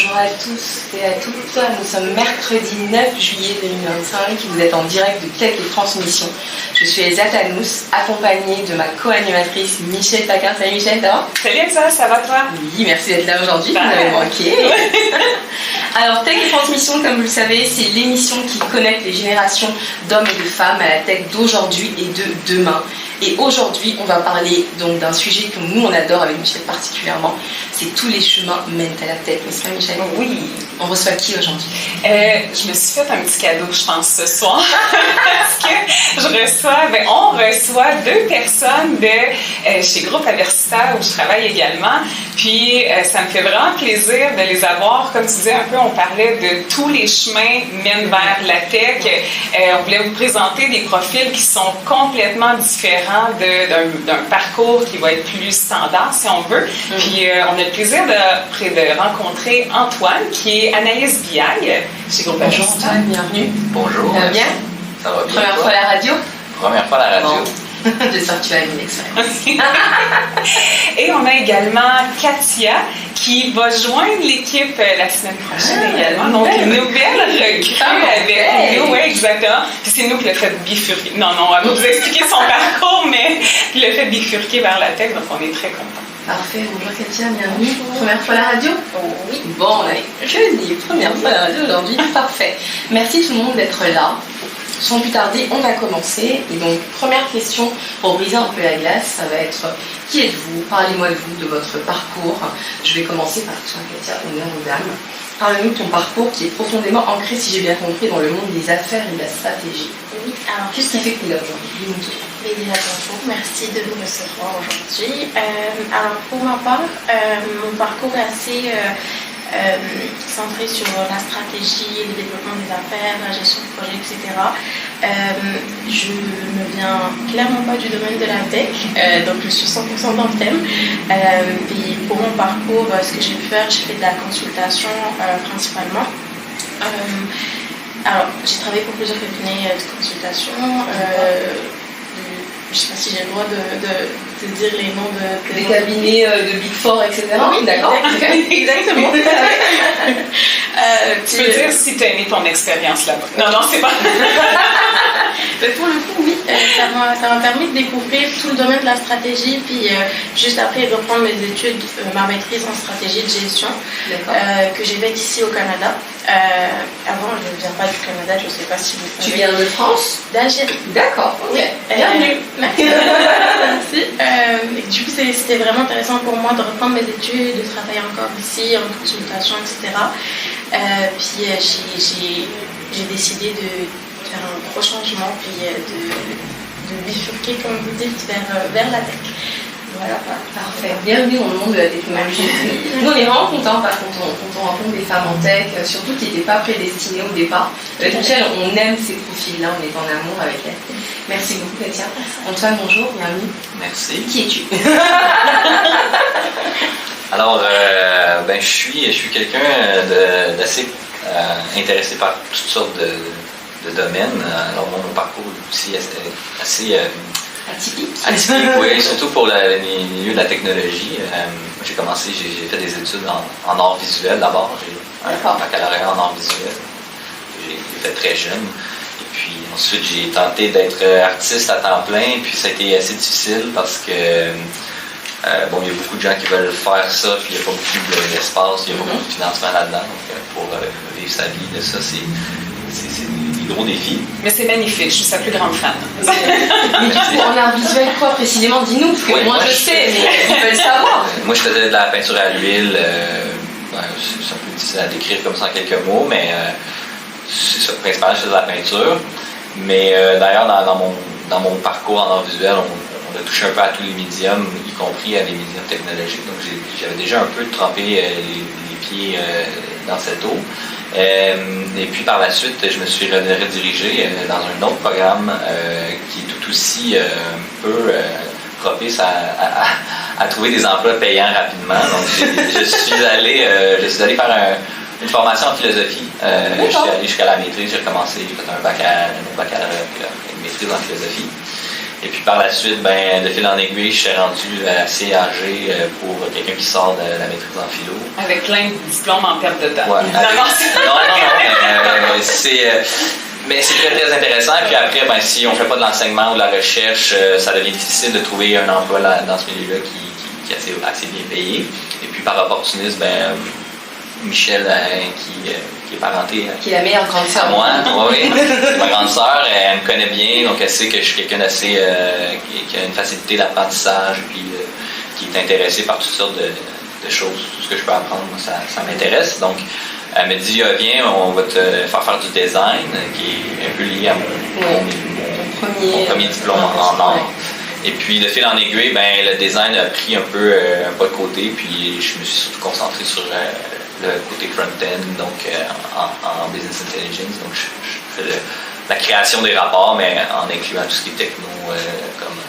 Bonjour à tous et à toutes, nous sommes mercredi 9 juillet 2025, vous êtes en direct de Tech et Transmission. Je suis Elsa Tanous, accompagnée de ma co-animatrice Michel Paquin. Salut Michel, ça va? Salut Elsa, ça va toi? Oui, merci d'être là aujourd'hui, vous m'avez manqué. Alors Tech et Transmission, comme vous le savez, c'est l'émission qui connecte les générations d'hommes et de femmes à la tech d'aujourd'hui et de demain. Et aujourd'hui, on va parler donc d'un sujet que nous on adore avec Michel particulièrement, c'est tous les chemins mènent à la tech, n'est-ce pas Michel? Oui. On reçoit qui aujourd'hui? Je me suis fait un petit cadeau, je pense, ce soir. Parce que on reçoit deux personnes de chez Groupe Aversita où je travaille également. Puis ça me fait vraiment plaisir de les avoir. Comme tu disais un peu, on parlait de tous les chemins mènent vers la tech. On voulait vous présenter des profils qui sont complètement différents d'un parcours qui va être plus standard, si on veut. Puis on a le plaisir de rencontrer Antoine, qui est analyste BI chez Groupe Aversita. Bonjour Antoine, bienvenue. Bonjour. Ça va bien? Ça va bien. Première fois à la radio? Première fois à la radio. Bon. J'espère que tu as une expérience. Et on a également Katia qui va joindre l'équipe la semaine prochaine également. Donc, une nouvelle recrue avec nous. Oui, exactement. Puis c'est nous qui l'a fait bifurquer. Non, on va vous expliquer son parcours, mais qui l'a fait bifurquer vers la tech, donc on est très contents. Parfait, bonjour Katia, bienvenue. Première fois à la radio? Oui. Bon, on a jeudi, première fois à la radio aujourd'hui. Parfait. Merci tout le monde d'être là. Sans plus tarder, on va commencer. Et donc, première question pour briser un peu la glace, ça va être qui êtes-vous? Parlez-moi de vous, de votre parcours. Je vais commencer par toi, Katia, honneur aux dames. Parle-nous de ton parcours qui est profondément ancré, si j'ai bien compris, dans le monde des affaires et de la stratégie. Oui, alors Qu'est-ce qui fait que tu es là aujourd'hui? Dis-nous tout. mais déjà bonjour, merci de nous recevoir aujourd'hui. Alors pour ma part, mon parcours est assez centré sur la stratégie, le développement des affaires, la gestion de projet, etc. Je ne viens clairement pas du domaine de la tech, donc je suis 100% dans le thème. Et pour mon parcours, ce que j'ai pu faire, j'ai fait de la consultation principalement. Alors, j'ai travaillé pour plusieurs cabinets de consultation. Je ne sais pas si j'ai le droit de dire les noms Des cabinets de Big Four, etc. Oui, d'accord. Exactement. Tu peux dire si tu as aimé ton expérience là-bas. Non, c'est pas. Mais pour le coup, oui, ça m'a permis de découvrir tout le domaine de la stratégie, puis juste après de reprendre mes études, ma maîtrise en stratégie de gestion, que j'ai faite ici au Canada. Avant, je ne viens pas du Canada, je ne sais pas si vous savez. Tu viens de France? D'Algérie. D'accord, ok. Oui. Bienvenue. Merci. Et du coup, c'était vraiment intéressant pour moi de reprendre mes études, de travailler encore ici en consultation, etc. Puis j'ai décidé de faire un gros changement, puis de bifurquer, comme vous dites, vers la tech. Voilà. Parfait. Bienvenue dans le monde de la technologie. Nous, on est vraiment contents quand on rencontre des femmes en tech, surtout qui n'étaient pas prédestinées au départ. Avec Michel, on aime ces profils-là, on est en amour avec elles. Merci beaucoup, Katia. Antoine, bonjour, bienvenue. Merci. Qui es-tu? Alors, je suis quelqu'un d'assez intéressé par toutes sortes de domaines. Alors, mon parcours aussi assez Atypique. atypique, oui, surtout pour le milieu de la technologie. J'ai fait des études en art visuel d'abord. J'ai un baccalauréat en art visuel. J'ai fait très jeune. Et puis ensuite, j'ai tenté d'être artiste à temps plein. Puis ça a été assez difficile parce que il y a beaucoup de gens qui veulent faire ça, puis il n'y a pas beaucoup d'espace, il n'y a pas beaucoup de financement là-dedans. Donc pour vivre sa vie de ça, c'est des gros défis. Mais c'est magnifique, je suis sa plus grande fan. Mais du coup, en art visuel, quoi précisément? Dis-nous, parce que moi je sais, mais ils veulent savoir. Moi, je faisais de la peinture à l'huile. C'est un peu difficile à décrire comme ça en quelques mots, mais c'est ça. Principalement, je faisais de la peinture. Mais d'ailleurs, dans mon parcours en art visuel, on a touché un peu à tous les médiums, y compris à des médiums technologiques. Donc, j'avais déjà un peu trempé les pieds dans cette eau. Et puis par la suite, je me suis redirigé dans un autre programme qui est tout aussi un peu propice à trouver des emplois payants rapidement. Donc je suis allé faire une formation en philosophie. Je suis allé jusqu'à la maîtrise, j'ai fait un baccalauréat, une maîtrise en philosophie. Et puis par la suite, de fil en aiguille, je suis rendu assez âgé pour quelqu'un qui sort de la maîtrise en philo. Avec plein de diplômes en perte de temps. Ouais, Évidemment. non, mais c'est très, très intéressant. Puis après, si on ne fait pas de l'enseignement ou de la recherche, ça devient difficile de trouver un emploi dans ce milieu-là qui est assez bien payé. Et puis par opportunisme, Michel, qui est parenté. Qui est la meilleure grande sœur. Moi, oui. Ma grande sœur, elle me connaît bien, donc elle sait que je suis quelqu'un d'assez. Qui a une facilité d'apprentissage, puis qui est intéressé par toutes sortes de choses. Tout ce que je peux apprendre, moi, ça m'intéresse. Donc, elle me dit, viens, on va te faire du design, qui est un peu lié à mon premier diplôme en art. Et puis, de fil en aiguille, le design a pris un peu un pas de côté, puis je me suis surtout concentré sur le côté front-end, donc en business intelligence. Donc, je fais la création des rapports, mais en incluant tout ce qui est techno, comme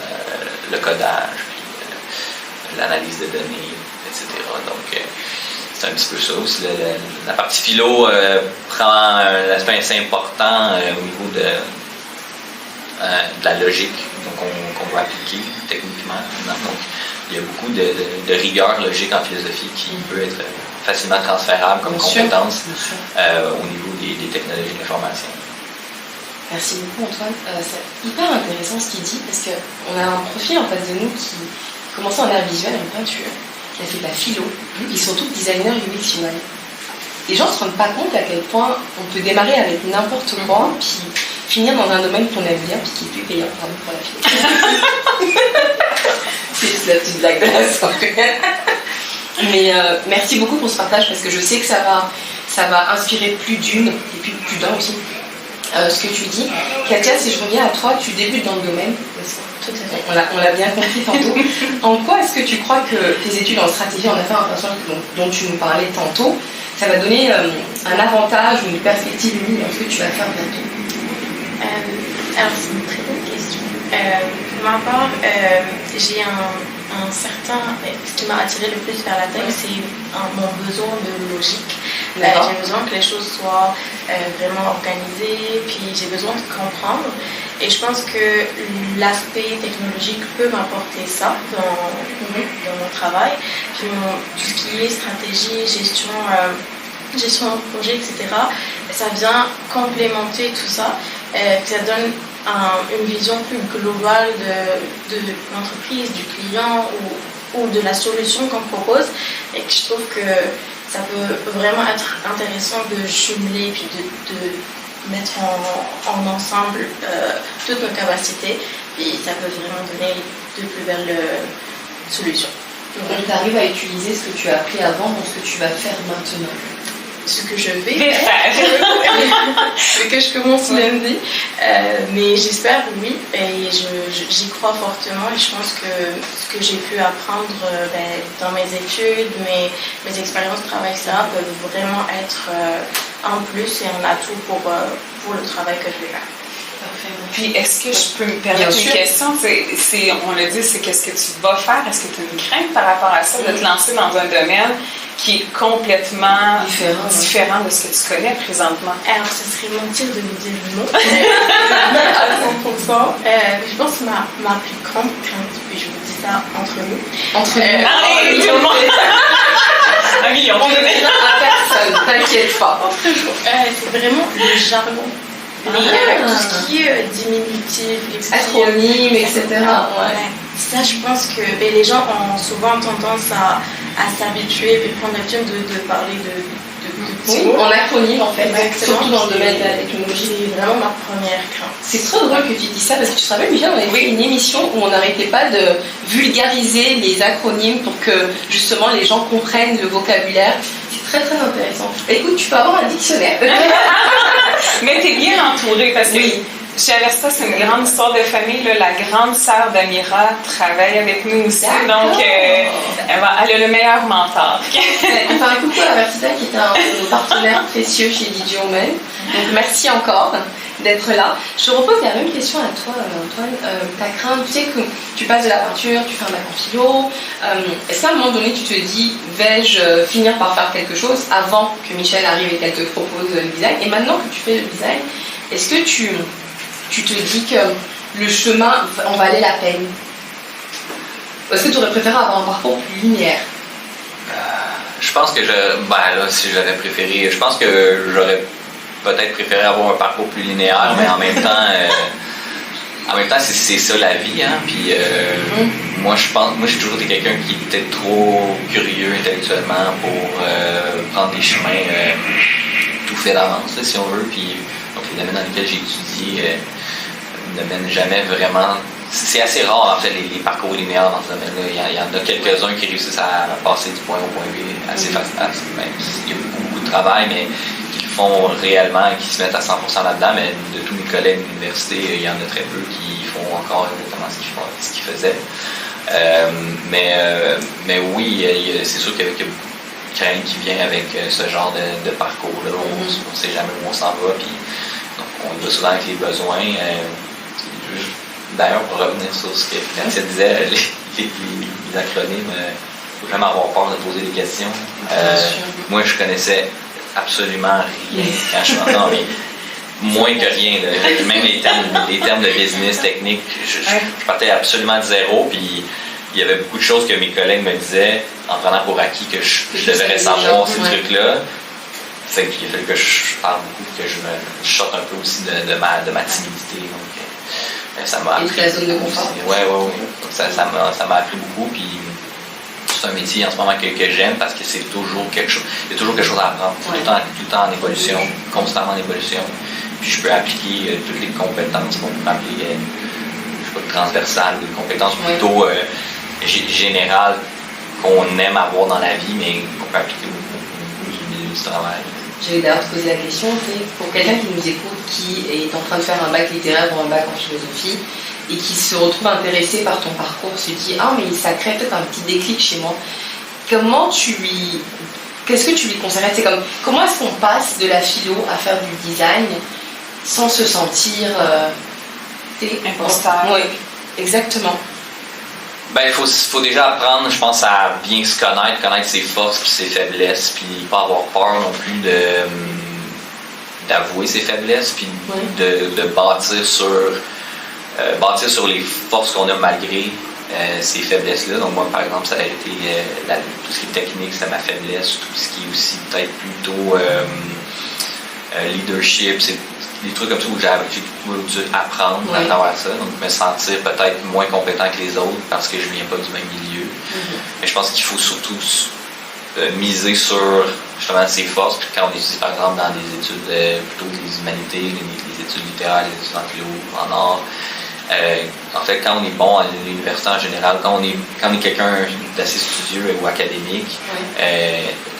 le codage, puis l'analyse de données, etc. Donc, c'est un petit peu ça aussi. La partie philo prend un aspect assez important au niveau de la logique qu'on va appliquer techniquement. Donc, il y a beaucoup de rigueur logique en philosophie qui peut être facilement transférable comme compétence au niveau des technologies de l'information. Merci beaucoup Antoine. C'est hyper intéressant ce qu'il dit parce qu'on a un profil en face de nous qui commençait en art visuel, en peinture, qui a fait de la philo, et surtout designer UX UI. Les gens ne se rendent pas compte à quel point on peut démarrer avec n'importe quoi, puis finir dans un domaine qu'on aime bien, puis qui est plus payant pour la philo. C'est la petite blague de la soirée. Mais merci beaucoup pour ce partage parce que je sais que ça va inspirer plus d'une et puis plus d'un aussi. Ce que tu dis. Katia, si je reviens à toi, tu débutes dans le domaine. On l'a bien compris tantôt. En quoi est-ce que tu crois que tes études en stratégie en affaires internationales dont tu nous parlais tantôt, ça va donner un avantage ou une perspective unique dans ce que tu vas faire bientôt? Alors c'est une très bonne question. Pour ma part, j'ai un certain... Ce qui m'a attiré le plus vers la tech, c'est mon besoin de logique. J'ai besoin que les choses soient vraiment organisées, puis j'ai besoin de comprendre. Et je pense que l'aspect technologique peut m'apporter ça dans mon travail. Puis tout ce qui est stratégie, gestion de projet, etc., ça vient complémenter tout ça. Ça donne une vision plus globale de l'entreprise, du client ou de la solution qu'on propose. Et que je trouve que ça peut vraiment être intéressant de jumeler puis de mettre en ensemble toutes nos capacités. Puis ça peut vraiment donner de plus belles solutions. Donc tu arrives à utiliser ce que tu as appris avant dans ce que tu vas faire maintenant. Ce que je vais faire, ce que je commence lundi, mais j'espère oui, et j'y crois fortement et je pense que ce que j'ai pu apprendre dans mes études, mes expériences de travail, etc., peuvent vraiment être un plus et un atout pour le travail que je vais faire. Puis, est-ce que je peux me permettre une question? On l'a dit, c'est qu'est-ce que tu vas faire? Est-ce que tu as une crainte par rapport à ça, de te lancer dans un domaine qui est complètement différent de ce que tu connais présentement? Alors, ce serait mentir de vous dire non à 100%. Je pense que ma plus grande crainte, puis je vous dis ça entre nous. Entre nous, tout le monde. Un million. On ne le dira à personne, t'inquiète pas. C'est vraiment le jargon. Tout ce qui est diminutif, acronyme, etc. Ouais. Ça, je pense que les gens ont souvent tendance à s'habituer et prendre l'habitude de parler de mots. En acronyme, en fait, surtout dans le domaine de la technologie. C'est vraiment ma première crainte. C'est trop drôle que tu dis ça parce que tu te rappelles, Michel, on avait fait une émission où on n'arrêtait pas de vulgariser les acronymes pour que justement les gens comprennent le vocabulaire. C'est très très intéressant. Écoute, tu peux avoir un dictionnaire. Mais tu es bien entourée parce que chez Aversa, c'est une grande histoire de famille. Là. La grande sœur d'Amira travaille avec nous aussi. Donc, elle a le meilleur mentor. On fait un coucou à Aversa qui est un partenaire précieux chez DJ Omen. Donc, merci encore d'être là. Je te repose la même question à toi, Antoine. Ta crainte, tu sais que tu passes de la peinture, tu fais un bac en philo. Est-ce qu'à un moment donné, tu te dis, vais-je finir par faire quelque chose avant que Michel arrive et qu'elle te propose le design? Et maintenant que tu fais le design, est-ce que tu te dis que le chemin en valait la peine? Est-ce que tu aurais préféré avoir un parcours plus linéaire? Je pense que si j'aurais préféré, je pense que j'aurais peut-être préféré avoir un parcours plus linéaire, mais en même temps, c'est ça la vie, hein. Puis moi, j'ai toujours été quelqu'un qui était trop curieux intellectuellement pour prendre des chemins tout faits d'avance, si on veut. Puis donc les domaines dans lesquels j'ai étudié ne mènent jamais vraiment. C'est assez rare, en fait, les parcours linéaires dans ce domaine-là. Il y en a quelques-uns qui réussissent à passer du point A au point B assez facilement. Il y a beaucoup de travail, mais qui le font réellement et qui se mettent à 100% là-dedans. Mais de tous mes collègues de l'université, il y en a très peu qui font encore exactement ce qu'ils faisaient. Mais oui, c'est sûr qu'il y a beaucoup de crainte qui vient avec ce genre de parcours-là. On ne sait jamais où on s'en va. Puis, donc, on y va souvent avec les besoins. D'ailleurs, pour revenir sur ce que Katia disait, les acronymes, il ne faut jamais avoir peur de poser des questions. Moi, je connaissais absolument rien quand je suis rentré en ligne. Moins que rien. Là. Même les termes de business, technique, je partais absolument de zéro. Puis il y avait beaucoup de choses que mes collègues me disaient en prenant pour acquis que je devrais savoir ces trucs-là. Fait qu'il a fallu que je parle beaucoup, que je sorte un peu aussi de ma timidité. Donc, ça m'a appris. Et la zone de confort. Oui. Ça m'a appris beaucoup. Puis c'est un métier en ce moment que j'aime parce que c'est toujours quelque chose. Il y a toujours quelque chose à apprendre. C'est tout le temps en évolution, constamment en évolution. Puis je peux appliquer toutes les compétences qu'on peut appeler, je sais pas, transversales, des compétences plutôt générales qu'on aime avoir dans la vie, mais qu'on peut appliquer au milieu du travail. Je vais d'ailleurs te poser la question, pour quelqu'un qui nous écoute, qui est en train de faire un bac littéraire ou un bac en philosophie, et qui se retrouve intéressé par ton parcours, se dit « Ah, mais ça crée peut-être un petit déclic chez moi ». Qu'est-ce que tu lui conseillerais? C'est comme, comment est-ce qu'on passe de la philo à faire du design sans se sentir... imposteur. Oui, exactement. Ben, il faut déjà apprendre, je pense, à bien se connaître ses forces puis ses faiblesses, puis pas avoir peur non plus d'avouer ses faiblesses, puis de bâtir sur les forces qu'on a malgré ces faiblesses-là. Donc moi, par exemple, ça a été tout ce qui est technique, c'était ma faiblesse, tout ce qui est aussi peut-être plutôt leadership, c'est des trucs comme ça où j'ai dû apprendre à travers ça, donc me sentir peut-être moins compétent que les autres parce que je ne viens pas du même milieu. Mais je pense qu'il faut surtout miser sur justement ses forces. Puis quand on étudie par exemple dans des études plutôt des humanités, les études littéraires, les études en philo, en art, en fait, quand on est bon à l'université en général, quand on est quelqu'un d'assez studieux ou académique,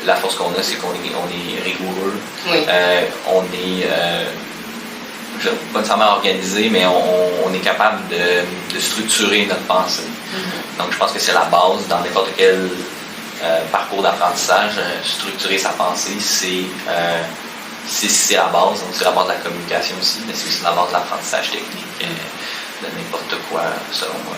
la force qu'on a, c'est qu'on est rigoureux. On est pas nécessairement organisé, mais on est capable de structurer notre pensée. Donc, je pense que c'est la base dans n'importe quel parcours d'apprentissage. Structurer sa pensée, c'est la base. Donc, c'est la base de la communication aussi, mais c'est aussi la base de l'apprentissage technique de n'importe quoi, selon moi.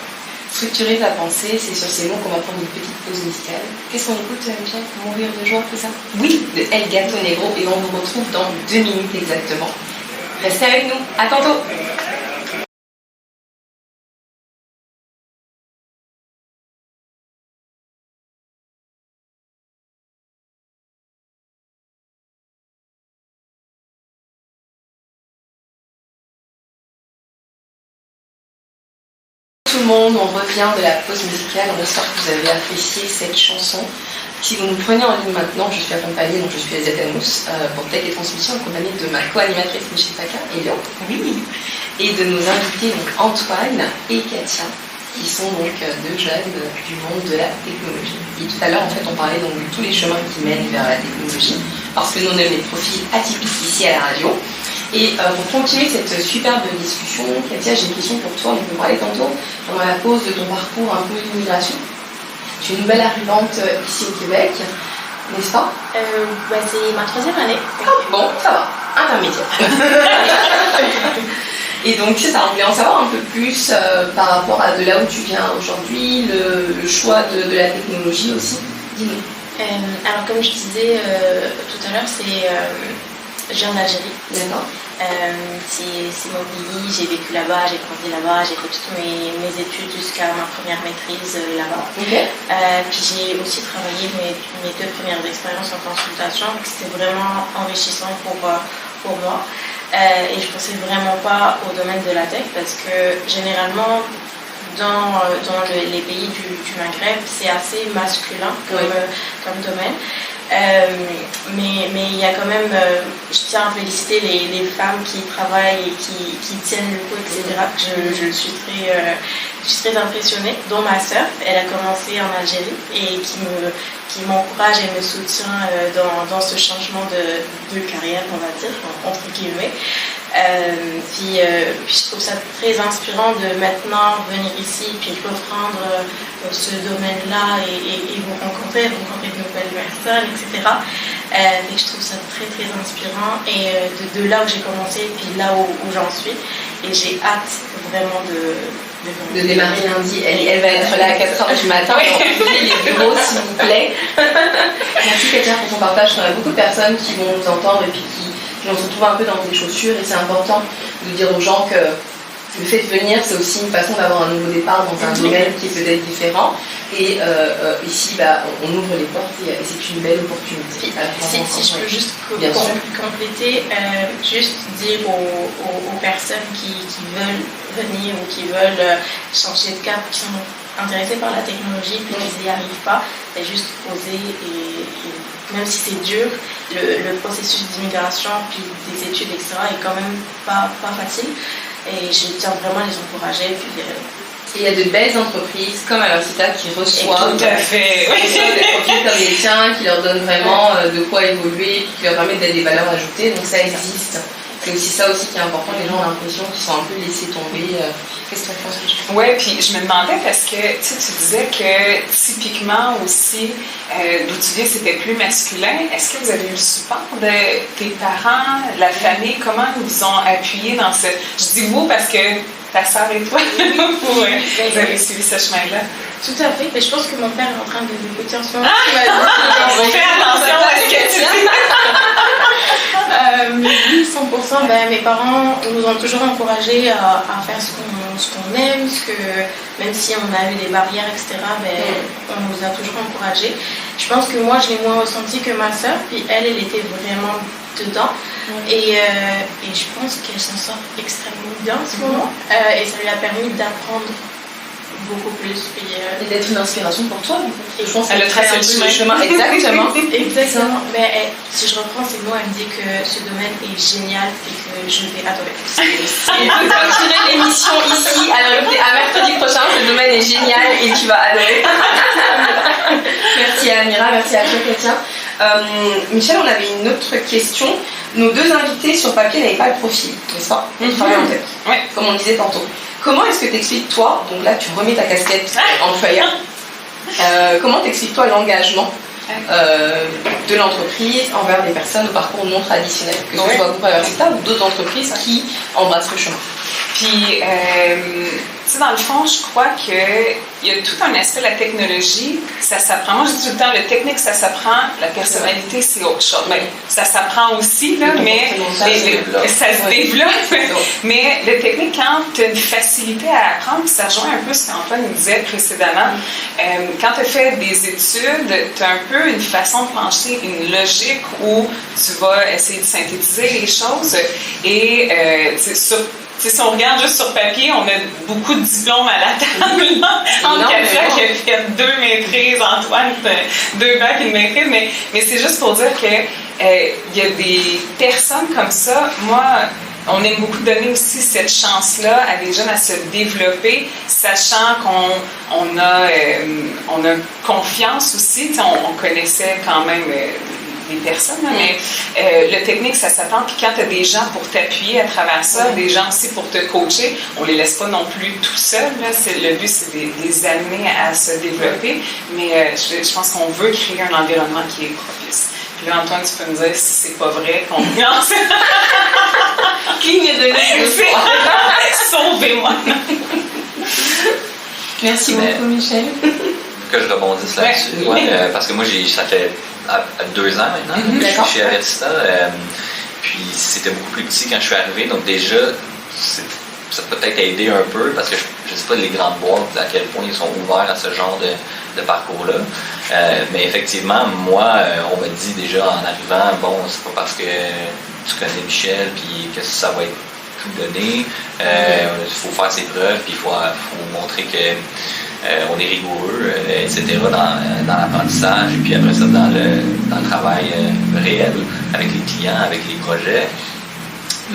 Structurer ta pensée, c'est sur ces mots qu'on va prendre une petite pause musicale. Qu'est-ce qu'on écoute, Michel? Mourir de joie, c'est ça? Oui, de El Gato Negro, et on vous retrouve dans 2 minutes exactement. Restez avec nous, à tantôt! Tout le monde, on revient de la pause musicale, on espère que vous avez apprécié cette chanson. Si vous nous prenez en ligne maintenant, je suis accompagnée, donc je suis Elsa Tanous, pour Tech et Transmission, accompagnée de ma co-animatrice Michel Paca et Léon, et de nos invités donc Antoine et Katia, qui sont donc 2 jeunes du monde de la technologie. Et tout à l'heure, en fait, on parlait donc de tous les chemins qui mènent vers la technologie, parce que nous on a des profils atypiques ici à la radio. Et pour continuer cette superbe discussion, Katia, j'ai une question pour toi. On peut parler tantôt, pendant la pause, de ton parcours un peu d'immigration. Tu es une nouvelle arrivante ici au Québec, n'est-ce pas? C'est ma 3e année. Ah, bon, ça va, intermédiaire. Et donc, c'est ça, on voulait en savoir un peu plus par rapport à de là où tu viens aujourd'hui, le choix de la technologie aussi. Dis-nous. Alors, comme je disais tout à l'heure, Je viens d'Algérie. D'accord. C'est mon pays, j'ai vécu là-bas, j'ai grandi là-bas, j'ai fait toutes mes études jusqu'à ma première maîtrise là-bas. Okay. Puis j'ai aussi travaillé mes 2 premières expériences en consultation, c'était vraiment enrichissant pour moi. Et je pensais vraiment pas au domaine de la tech parce que généralement dans les pays du Maghreb c'est assez masculin comme domaine. Mais il y a quand même, je tiens à féliciter les femmes qui travaillent et qui tiennent le coup, etc. Je suis très impressionnée, dont ma sœur. Elle a commencé en Algérie et qui m'encourage et me soutient dans ce changement de carrière, on va dire, entre guillemets. Puis je trouve ça très inspirant de maintenant venir ici puis reprendre ce domaine-là et vous rencontrer de nouvelles personnes, etc. Et je trouve ça très très inspirant et de là où j'ai commencé puis là où j'en suis et j'ai hâte vraiment de démarrer lundi. Elle va être là à 4h du matin pour ouvrir les bureaux s'il vous plaît. Merci Katia pour ton partage. Il y a beaucoup de personnes qui vont nous entendre et puis qui vont se retrouver un peu dans tes chaussures et c'est important de dire aux gens que le fait de venir, c'est aussi une façon d'avoir un nouveau départ dans un domaine qui est peut-être différent. Et ici, on ouvre les portes et c'est une belle opportunité. Si je peux juste compléter, juste dire aux personnes qui veulent venir ou qui veulent changer de cap, qui sont intéressés par la technologie puis qu'ils n'y arrivent pas, c'est juste oser et même si c'est dur, le processus d'immigration puis des études, etc. est quand même pas facile. Et je tiens vraiment à les encourager. Puis, il y a de belles entreprises comme Aversita qui reçoivent tout à fait. des profils comme les tiens, qui leur donnent vraiment de quoi évoluer, qui leur permettent d'être des valeurs ajoutées. Donc ça existe. C'est aussi ça aussi qui est important. Les gens ont l'impression qu'ils sont un peu laissés tomber. Qu'est-ce que tu penses? Oui, puis je me demandais parce que tu disais que typiquement aussi, d'où tu viens, c'était plus masculin. Est-ce que vous avez eu le support de tes parents, la famille? Comment ils vous ont appuyé dans ce... Je dis vous parce que ta sœur et toi, vous avez suivi ce chemin-là. Tout à fait. Mais je pense que mon père est en train de m'écouter en ce moment. Fais attention à ce que tu dis. Oui, 100%. Mes parents nous ont toujours encouragés à faire ce qu'on aime, même si on a eu des barrières, etc., on nous a toujours encouragés. Je pense que moi, je l'ai moins ressenti que ma sœur, puis elle était vraiment dedans. Et je pense qu'elle s'en sort extrêmement bien en ce moment. Et ça lui a permis d'apprendre beaucoup plus. Et d'être une inspiration pour toi. Je pense qu'elle a tracé le chemin. Exactement. Exactement. Mais si je reprends ces mots, elle me dit que ce domaine est génial et que je vais adorer. Et vous continuez l'émission ici à mercredi prochain. Ce domaine est génial et tu vas adorer. Merci à Amira, merci à toi Katia. Michel, on avait une autre question. Nos 2 invités sur papier n'avaient pas le profil, n'est-ce pas? Travail en tech. Oui. Comme on disait tantôt. Comment est-ce que t'expliques toi, donc là tu remets ta casquette employeur, comment t'expliques toi l'engagement de l'entreprise envers des personnes au parcours non traditionnel, que ce soit Groupe Aversita ou d'autres entreprises qui embrassent le chemin? Puis, tu sais, dans le fond, je crois qu'il y a tout un aspect de la technologie, ça s'apprend. Moi, je dis tout le temps, le technique, ça s'apprend, la personnalité, c'est autre chose. Ben, ça s'apprend aussi, là, mais ça se développe. Mais le technique, quand tu as une facilité à apprendre, ça rejoint un peu ce qu'Antoine nous disait précédemment. Quand tu as fait des études, tu as un peu une façon de pencher, une logique où tu vas essayer de synthétiser les choses. Et si on regarde juste sur papier, on a beaucoup de diplômes à la table. Entre Katia qui a fait 2 maîtrises, Antoine 2 bacs et une maîtrise, mais c'est juste pour dire que y a des personnes comme ça. Moi, on aime beaucoup donner aussi cette chance-là à des jeunes à se développer, sachant qu'on a confiance aussi. On connaissait quand même des personnes, mais le technique, ça s'attend. Puis quand tu as des gens pour t'appuyer à travers ça, des gens aussi pour te coacher, on les laisse pas non plus tout seuls. Le but, c'est de les amener à se développer. Mais je pense qu'on veut créer un environnement qui est propice. Puis là, Antoine, tu peux me dire si c'est pas vrai qu'on pense. Cligne de l'œil. Sauvez-moi. Merci beaucoup, Michel. Que je rebondisse là-dessus. Parce que moi, ça fait 2 ans maintenant que je suis à Aversita. Puis c'était beaucoup plus petit quand je suis arrivé, donc déjà, ça peut peut-être aidé un peu parce que je ne sais pas les grandes boîtes à quel point ils sont ouverts à ce genre de parcours-là. Mais effectivement, moi, on m'a dit déjà en arrivant, bon, c'est pas parce que tu connais Michel puis que ça va être tout donné. Il faut faire ses preuves puis il faut montrer que on est rigoureux, etc. dans l'apprentissage et puis après ça dans le travail réel avec les clients, avec les projets.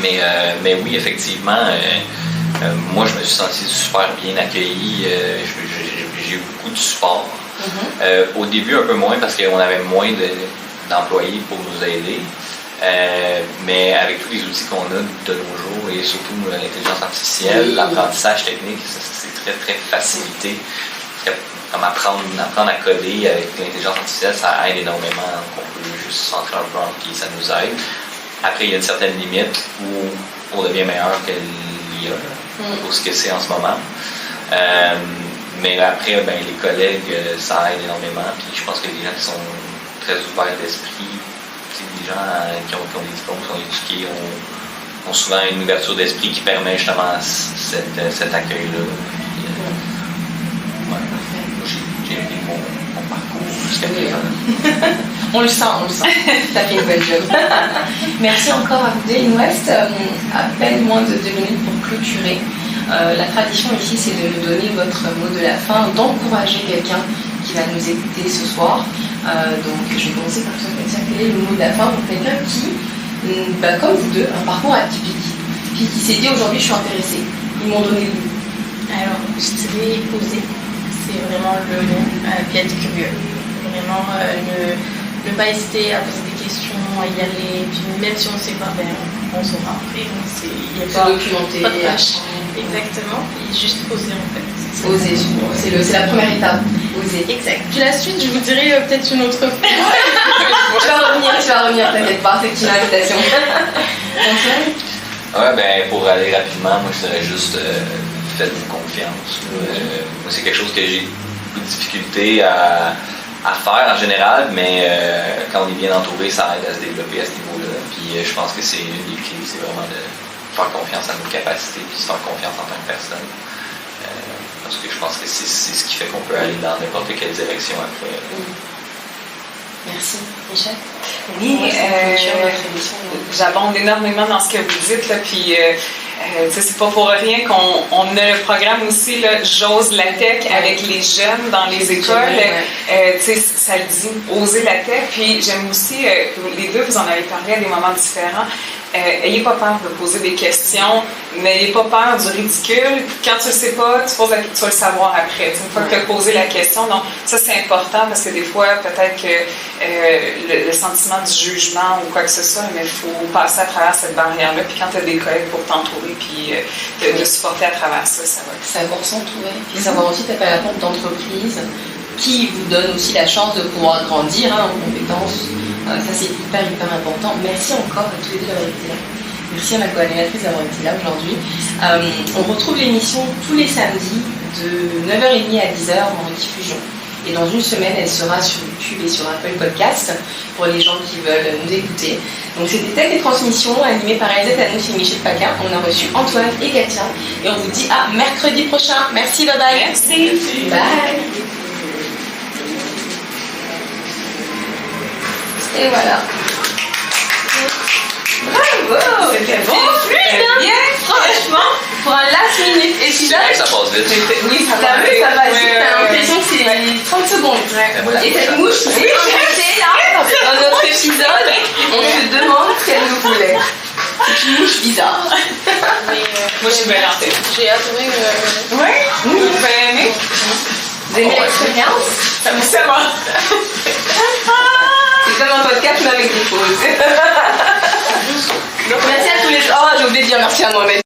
Mais oui, effectivement, moi je me suis senti super bien accueilli. J'ai eu beaucoup de support. Au début un peu moins parce qu'on avait moins d'employés pour nous aider. Mais avec tous les outils qu'on a de nos jours et surtout l'intelligence artificielle, l'apprentissage technique, c'est très très facilité. Comme apprendre à coder avec l'intelligence artificielle, ça aide énormément. Donc on peut juste centrer un prompt et ça nous aide. Après, il y a une certaine limite où on devient meilleur que l'IA pour ce que c'est en ce moment. Mais après, les collègues, ça aide énormément. Puis je pense que les gens qui sont très ouverts d'esprit, les gens qui ont des diplômes, qui sont éduqués, ont souvent une ouverture d'esprit qui permet justement cet accueil-là. J'ai aimé mon parcours jusqu'à présent. On le sent. T'as fait une bonne job. Merci encore à vous deux. Il nous reste à peine moins de 2 minutes pour clôturer. La tradition ici, c'est de nous donner votre mot de la fin, d'encourager quelqu'un qui va nous écouter ce soir. Donc, je vais commencer par toi, Katia. Quel est le mot de la fin pour quelqu'un qui, comme vous deux, un parcours atypique, puis qui s'est dit aujourd'hui, je suis intéressée. Ils m'ont donné le goût. Alors, je dirais oser. C'est vraiment le nom. Puis être curieux. Vraiment ne pas hésiter à poser des questions, à y aller. Puis même si on ne sait pas, on saura après. Il n'y a pas documenter. Pas de tâche. Exactement. Et juste oser en fait. Oser, c'est la première étape. Oser. Exact. Puis la suite, je vous dirai peut-être une autre fois. Tu vas revenir, t'inquiète pas, c'est une invitation. Pour aller rapidement, moi je dirais juste faites-vous confiance. Moi c'est quelque chose que j'ai beaucoup de difficulté à faire en général, mais quand on est bien entouré, ça aide à se développer à ce niveau-là. Puis je pense que c'est une des clés, c'est vraiment de faire confiance à nos capacités, puis se faire confiance en tant que personne. Parce que je pense que c'est ce qui fait qu'on peut aller dans n'importe quelle direction après. Merci. Michel? Oui, j'abonde énormément dans ce que vous dites, là, puis c'est pas pour rien qu'on a le programme aussi, là, J'ose la tech avec les jeunes dans les écoles. Ça le dit, oser la tech. Puis j'aime aussi, les deux, vous en avez parlé à des moments différents. Ayez pas peur de poser des questions, n'ayez pas peur du ridicule. Quand tu le sais pas, tu vas le savoir après. Une fois que tu as posé la question, donc ça c'est important parce que des fois, peut-être que le sentiment du jugement ou quoi que ce soit, mais il faut passer à travers cette barrière-là. Puis quand tu as des collègues pour t'entourer, puis de supporter à travers ça, ça va. Savoir s'entourer, puis savoir aussi taper à la porte d'entreprises qui vous donne aussi la chance de pouvoir grandir en compétences. Ça c'est hyper important. Merci encore à tous les deux d'avoir été là. Merci à ma co-animatrice d'avoir été là aujourd'hui. On retrouve l'émission tous les samedis de 9h30 à 10h en diffusion. Et dans une semaine, elle sera sur YouTube et sur Apple Podcast pour les gens qui veulent nous écouter. Donc c'était Tech et Transmission animé par Elisabeth Anous et Michel Paquin. On a reçu Antoine et Katia. Et on vous dit à mercredi prochain. Merci, bye bye. Merci. Bye. Et voilà. Bravo! C'était bon! Bien, franchement, pour un last minute épisode. Ça passe vite. Oui, t'as vu, ça va vite. T'as l'impression que c'est 30 secondes. Et cette mouche qui s'est invitée là, dans notre épisode, on se demande ce qu'elle nous voulait. C'est une mouche bizarre. Moi, je vais lancer. J'ai adoré. Oui? Vous avez aimé? Vous aimez l'expérience? Ça me fait mal. C'est comme un podcast mais avec des pauses. Donc merci à tous les gens. Oh, j'ai oublié de dire merci à moi-même.